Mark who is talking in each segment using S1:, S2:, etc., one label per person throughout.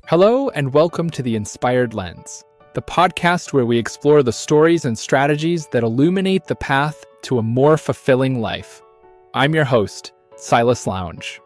S1: Hello, and welcome to the Inspired Lens, the podcast where we explore the stories and strategies that illuminate the path to a more fulfilling life. I'm your host, Silas Lounge.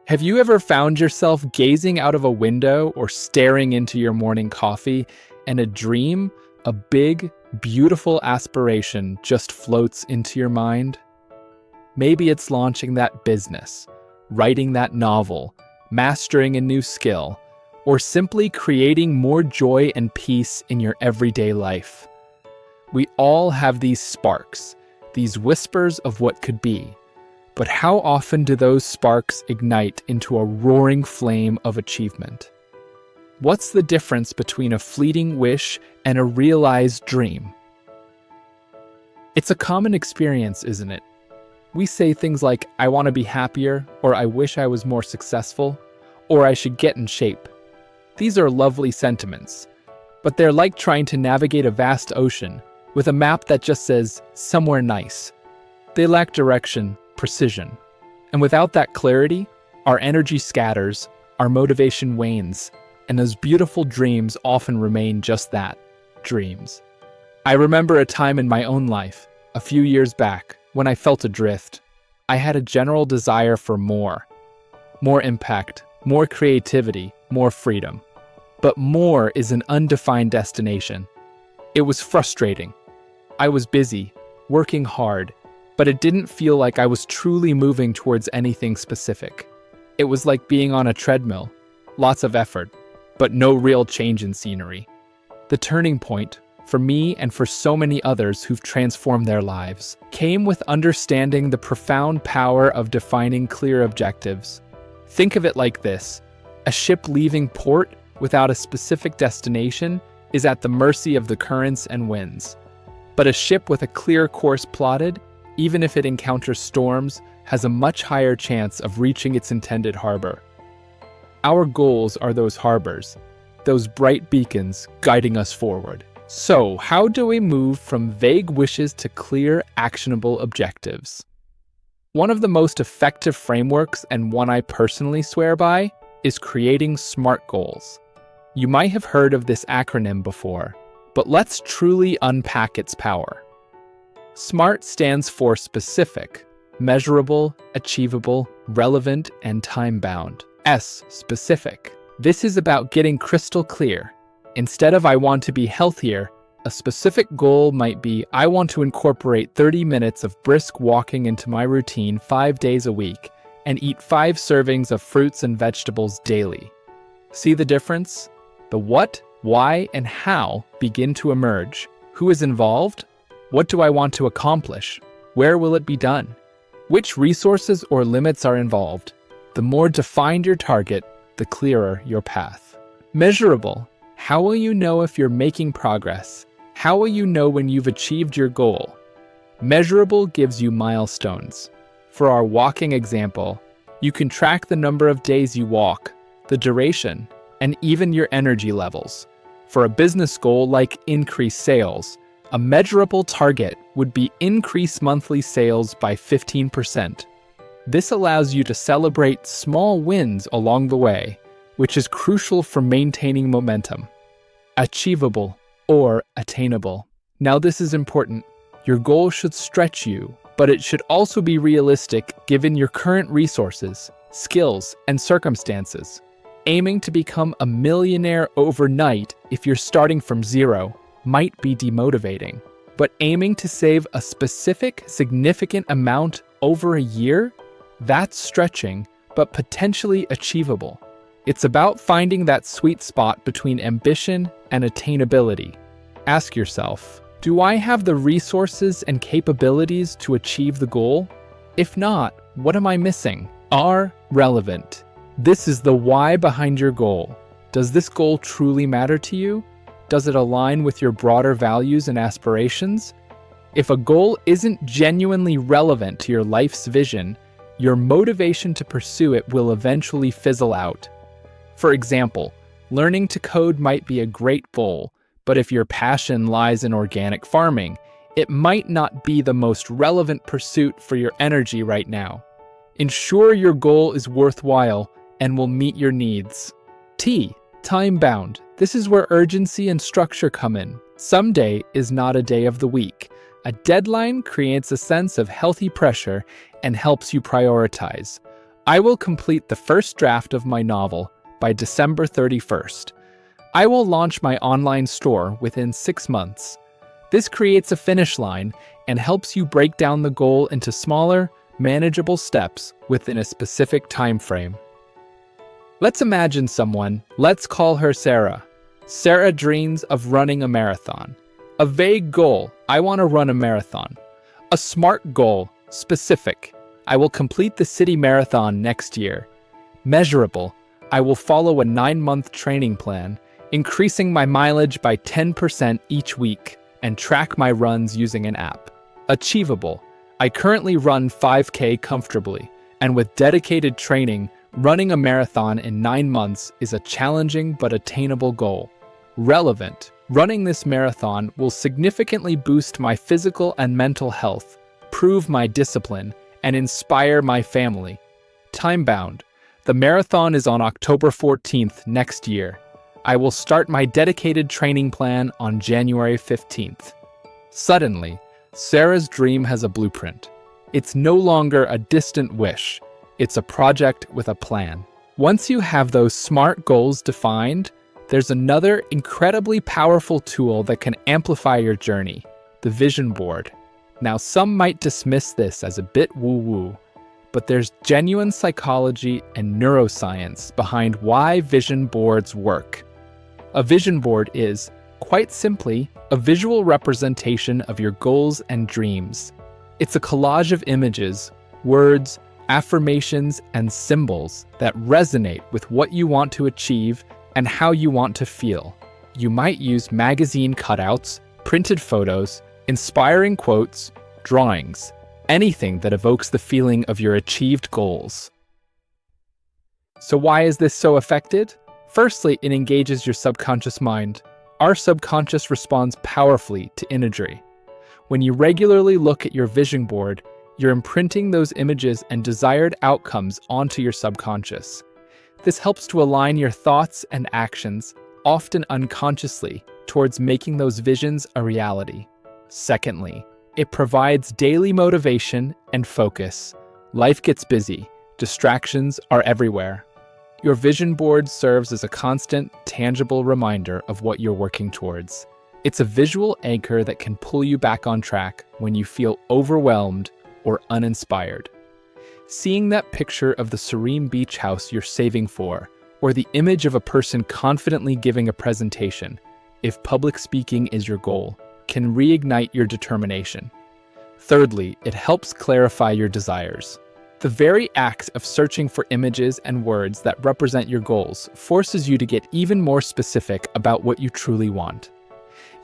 S1: Have you ever found yourself gazing out of a window or staring into your morning coffee, and a dream, a big, beautiful aspiration just floats into your mind? Maybe it's launching that business, writing that novel, mastering a new skill, or simply creating more joy and peace in your everyday life. We all have these sparks, these whispers of what could be. But how often do those sparks ignite into a roaring flame of achievement? What's the difference between a fleeting wish and a realized dream? It's a common experience, isn't it? We say things like, I want to be happier, or I wish I was more successful, or I should get in shape. These are lovely sentiments, but they're like trying to navigate a vast ocean with a map that just says, somewhere nice. They lack direction, precision. And without that clarity, our energy scatters, our motivation wanes, and those beautiful dreams often remain just that, dreams. I remember a time in my own life, a few years back, when I felt adrift. I had a general desire for more impact, more creativity, more freedom. But more is an undefined destination. It was frustrating. I was busy, working hard, but it didn't feel like I was truly moving towards anything specific. It was like being on a treadmill, lots of effort, but no real change in scenery. The turning point, for me and for so many others who've transformed their lives, came with understanding the profound power of defining clear objectives. Think of it like this: a ship leaving port without a specific destination is at the mercy of the currents and winds. But a ship with a clear course plotted, even if it encounters storms, has a much higher chance of reaching its intended harbor. Our goals are those harbors, those bright beacons guiding us forward. So, how do we move from vague wishes to clear, actionable objectives? One of the most effective frameworks, and one I personally swear by, is creating SMART goals. You might have heard of this acronym before, but let's truly unpack its power. SMART stands for specific, measurable, achievable, relevant, and time-bound. S, specific. This is about getting crystal clear. Instead of I want to be healthier, a specific goal might be I want to incorporate 30 minutes of brisk walking into my routine 5 days a week and eat 5 servings of fruits and vegetables daily. See the difference? The what, why, and how begin to emerge. Who is involved? What do I want to accomplish? Where will it be done? Which resources or limits are involved? The more defined your target, the clearer your path. Measurable. How will you know if you're making progress? How will you know when you've achieved your goal? Measurable gives you milestones. For our walking example, you can track the number of days you walk, the duration, and even your energy levels. For a business goal like increase sales, a measurable target would be increase monthly sales by 15%. This allows you to celebrate small wins along the way, which is crucial for maintaining momentum. Achievable or attainable. Now this is important. Your goal should stretch you, but it should also be realistic given your current resources, skills, and circumstances. Aiming to become a millionaire overnight if you're starting from zero might be demotivating, but aiming to save a specific, significant amount over a year, that's stretching, but potentially achievable. It's about finding that sweet spot between ambition and attainability. Ask yourself, do I have the resources and capabilities to achieve the goal? If not, what am I missing? Are relevant. This is the why behind your goal. Does this goal truly matter to you? Does it align with your broader values and aspirations? If a goal isn't genuinely relevant to your life's vision, your motivation to pursue it will eventually fizzle out. For example, learning to code might be a great goal, but if your passion lies in organic farming, it might not be the most relevant pursuit for your energy right now. Ensure your goal is worthwhile and will meet your needs. T, Time-bound. This is where urgency and structure come in. Some day is not a day of the week. A deadline creates a sense of healthy pressure and helps you prioritize. I will complete the first draft of my novel by December 31st. I will launch my online store within 6 months. This creates a finish line and helps you break down the goal into smaller, manageable steps within a specific time frame. Let's imagine someone. Let's call her Sarah. Sarah dreams of running a marathon. A vague goal, I want to run a marathon. A SMART goal, specific, I will complete the city marathon next year. Measurable, I will follow a 9-month training plan, increasing my mileage by 10% each week and track my runs using an app. Achievable, I currently run 5K comfortably, and with dedicated training, running a marathon in 9 months is a challenging but attainable goal. Relevant, running this marathon will significantly boost my physical and mental health, prove my discipline, and inspire my family. Time-bound, the marathon is on October 14th next year. I will start my dedicated training plan on January 15th. Suddenly, Sarah's dream has a blueprint. It's no longer a distant wish. It's a project with a plan. Once you have those SMART goals defined, there's another incredibly powerful tool that can amplify your journey, the vision board. Now, some might dismiss this as a bit woo-woo, but there's genuine psychology and neuroscience behind why vision boards work. A vision board is, quite simply, a visual representation of your goals and dreams. It's a collage of images, words, affirmations, and symbols that resonate with what you want to achieve and how you want to feel. You might use magazine cutouts, printed photos, inspiring quotes, drawings, anything that evokes the feeling of your achieved goals. So why is this so effective? Firstly, it engages your subconscious mind. Our subconscious responds powerfully to imagery. When you regularly look at your vision board, you're imprinting those images and desired outcomes onto your subconscious. This helps to align your thoughts and actions, often unconsciously, towards making those visions a reality. Secondly, it provides daily motivation and focus. Life gets busy. Distractions are everywhere. Your vision board serves as a constant, tangible reminder of what you're working towards. It's a visual anchor that can pull you back on track when you feel overwhelmed or uninspired. Seeing that picture of the serene beach house you're saving for, or the image of a person confidently giving a presentation, if public speaking is your goal, can reignite your determination. Thirdly, it helps clarify your desires. The very act of searching for images and words that represent your goals forces you to get even more specific about what you truly want.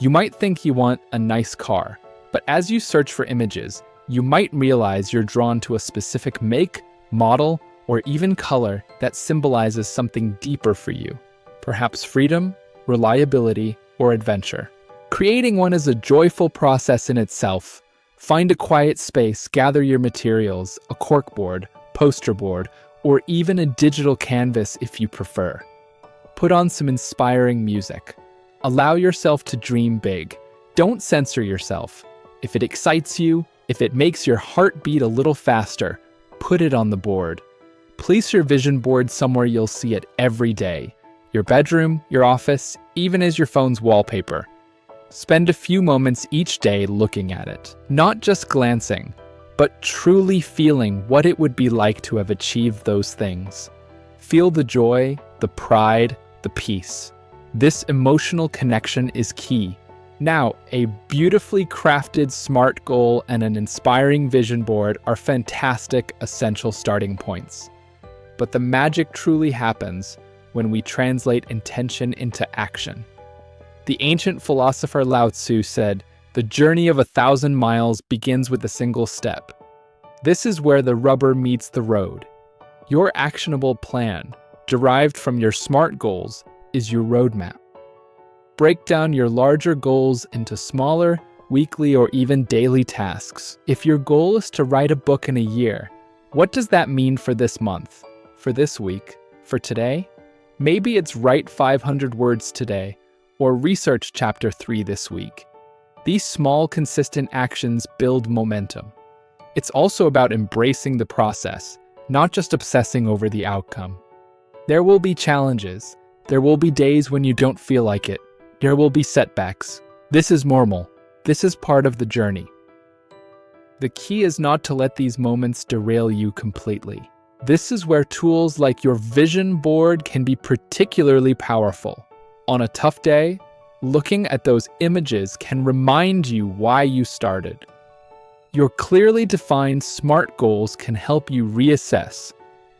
S1: You might think you want a nice car, but as you search for images, you might realize you're drawn to a specific make, model, or even color that symbolizes something deeper for you. Perhaps freedom, reliability, or adventure. Creating one is a joyful process in itself. Find a quiet space, gather your materials, a corkboard, poster board, or even a digital canvas if you prefer. Put on some inspiring music. Allow yourself to dream big. Don't censor yourself. If it excites you, if it makes your heart beat a little faster, put it on the board. Place your vision board somewhere you'll see it every day. Your bedroom, your office, even as your phone's wallpaper. Spend a few moments each day looking at it, not just glancing, but truly feeling what it would be like to have achieved those things. Feel the joy, the pride, the peace. This emotional connection is key. Now, a beautifully crafted SMART goal and an inspiring vision board are fantastic, essential starting points. But the magic truly happens when we translate intention into action. The ancient philosopher Lao Tzu said, "The journey of 1,000 miles begins with a single step." This is where the rubber meets the road. Your actionable plan, derived from your SMART goals, is your roadmap. Break down your larger goals into smaller, weekly, or even daily tasks. If your goal is to write a book in a year, what does that mean for this month, for this week, for today? Maybe it's write 500 words today or research chapter 3 this week. These small, consistent actions build momentum. It's also about embracing the process, not just obsessing over the outcome. There will be challenges. There will be days when you don't feel like it. There will be setbacks. This is normal. This is part of the journey. The key is not to let these moments derail you completely. This is where tools like your vision board can be particularly powerful. On a tough day, looking at those images can remind you why you started. Your clearly defined SMART goals can help you reassess.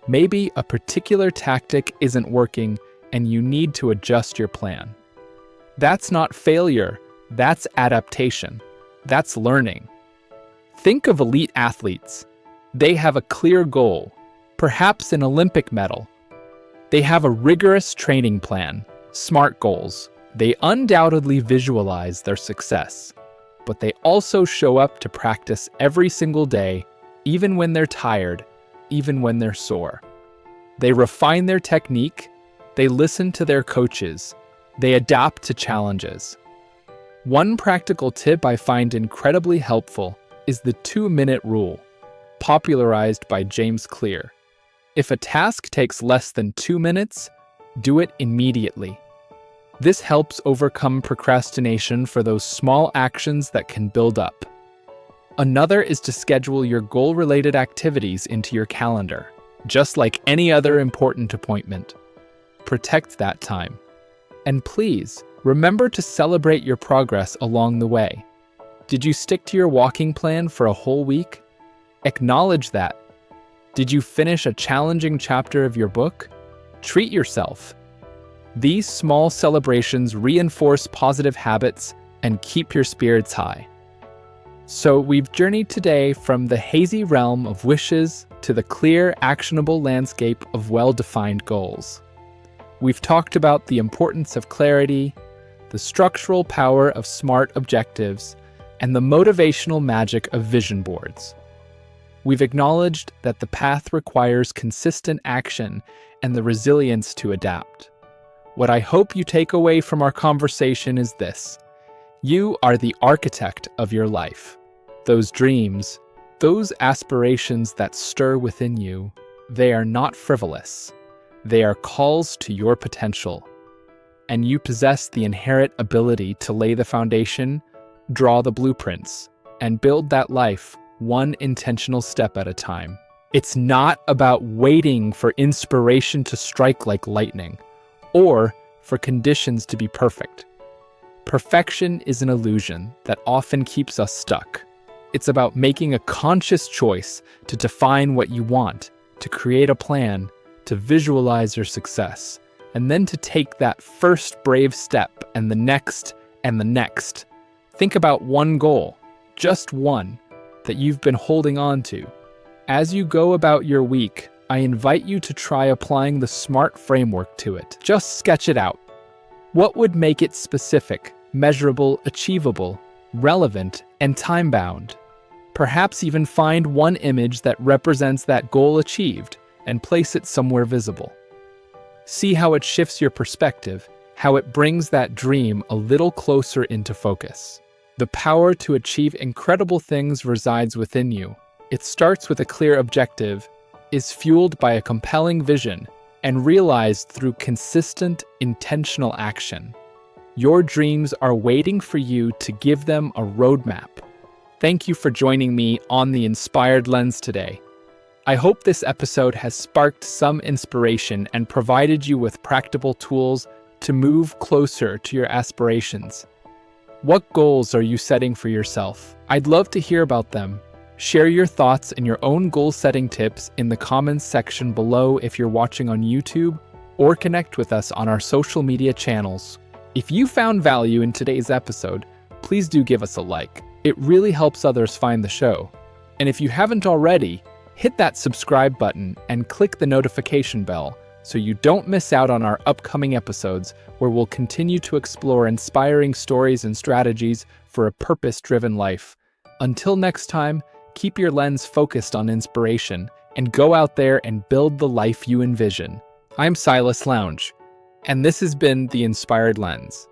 S1: Maybe a particular tactic isn't working and you need to adjust your plan. That's not failure, that's adaptation. That's learning. Think of elite athletes. They have a clear goal, perhaps an Olympic medal. They have a rigorous training plan, SMART goals. They undoubtedly visualize their success, but they also show up to practice every single day, even when they're tired, even when they're sore. They refine their technique, they listen to their coaches, they adapt to challenges. One practical tip I find incredibly helpful is the 2-minute rule, popularized by James Clear. If a task takes less than 2 minutes, do it immediately. This helps overcome procrastination for those small actions that can build up. Another is to schedule your goal-related activities into your calendar, just like any other important appointment. Protect that time. And please, remember to celebrate your progress along the way. Did you stick to your walking plan for a whole week? Acknowledge that. Did you finish a challenging chapter of your book? Treat yourself. These small celebrations reinforce positive habits and keep your spirits high. So we've journeyed today from the hazy realm of wishes to the clear, actionable landscape of well-defined goals. We've talked about the importance of clarity, the structural power of SMART objectives, and the motivational magic of vision boards. We've acknowledged that the path requires consistent action and the resilience to adapt. What I hope you take away from our conversation is this: you are the architect of your life. Those dreams, those aspirations that stir within you, they are not frivolous. They are calls to your potential. And you possess the inherent ability to lay the foundation, draw the blueprints, and build that life one intentional step at a time. It's not about waiting for inspiration to strike like lightning, or for conditions to be perfect. Perfection is an illusion that often keeps us stuck. It's about making a conscious choice to define what you want, to create a plan, to visualize your success, and then to take that first brave step and the next and the next. Think about one goal, just one, that you've been holding on to. As you go about your week, I invite you to try applying the SMART framework to it. Just sketch it out. What would make it specific, measurable, achievable, relevant, and time-bound? Perhaps even find one image that represents that goal achieved and place it somewhere visible. See how it shifts your perspective, how it brings that dream a little closer into focus. The power to achieve incredible things resides within you. It starts with a clear objective, is fueled by a compelling vision, and realized through consistent, intentional action. Your dreams are waiting for you to give them a roadmap. Thank you for joining me on the Inspired Lens today. I hope this episode has sparked some inspiration and provided you with practical tools to move closer to your aspirations. What goals are you setting for yourself? I'd love to hear about them. Share your thoughts and your own goal-setting tips in the comments section below if you're watching on YouTube, or connect with us on our social media channels. If you found value in today's episode, please do give us a like. It really helps others find the show. And if you haven't already, hit that subscribe button and click the notification bell so you don't miss out on our upcoming episodes, where we'll continue to explore inspiring stories and strategies for a purpose-driven life. Until next time, keep your lens focused on inspiration and go out there and build the life you envision. I'm Silas Lounge, And this has been The Inspired Lens.